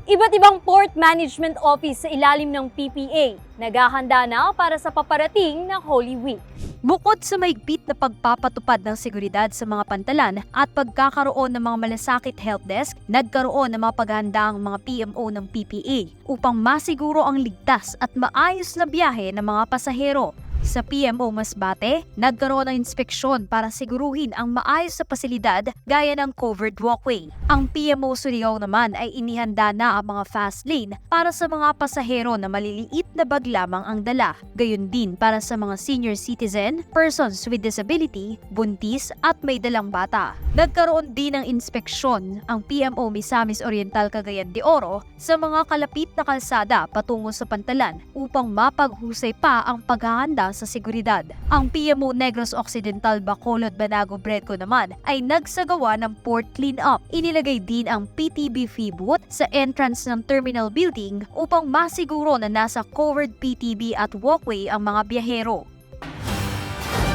Iba't ibang port management office sa ilalim ng PPA, naghahanda na para sa paparating na Holy Week. Bukod sa mahigpit na pagpapatupad ng seguridad sa mga pantalan at pagkakaroon ng mga malasakit helpdesk, nagkaroon ng mga paghahanda ang mga PMO ng PPA upang masiguro ang ligtas at maayos na biyahe ng mga pasahero. Sa PMO Masbate, nagkaroon ng inspeksyon para siguruhin ang maayos na pasilidad gaya ng covered walkway. Ang PMO Surigao naman ay inihanda na ang mga fast lane para sa mga pasahero na maliliit na bag lamang ang dala. Gayon din para sa mga senior citizen, persons with disability, buntis at may dalang bata. Nagkaroon din ng inspeksyon ang PMO Misamis Oriental Cagayan de Oro sa mga kalapit na kalsada patungo sa pantalan upang mapaghusay pa ang paghahanda sa seguridad. Ang PMO Negros Occidental Bacolod Banago Bredco naman ay nagsagawa ng port clean-up. Inilagay din ang PTB fee booth sa entrance ng terminal building upang masiguro na nasa covered PTB at walkway ang mga biyahero.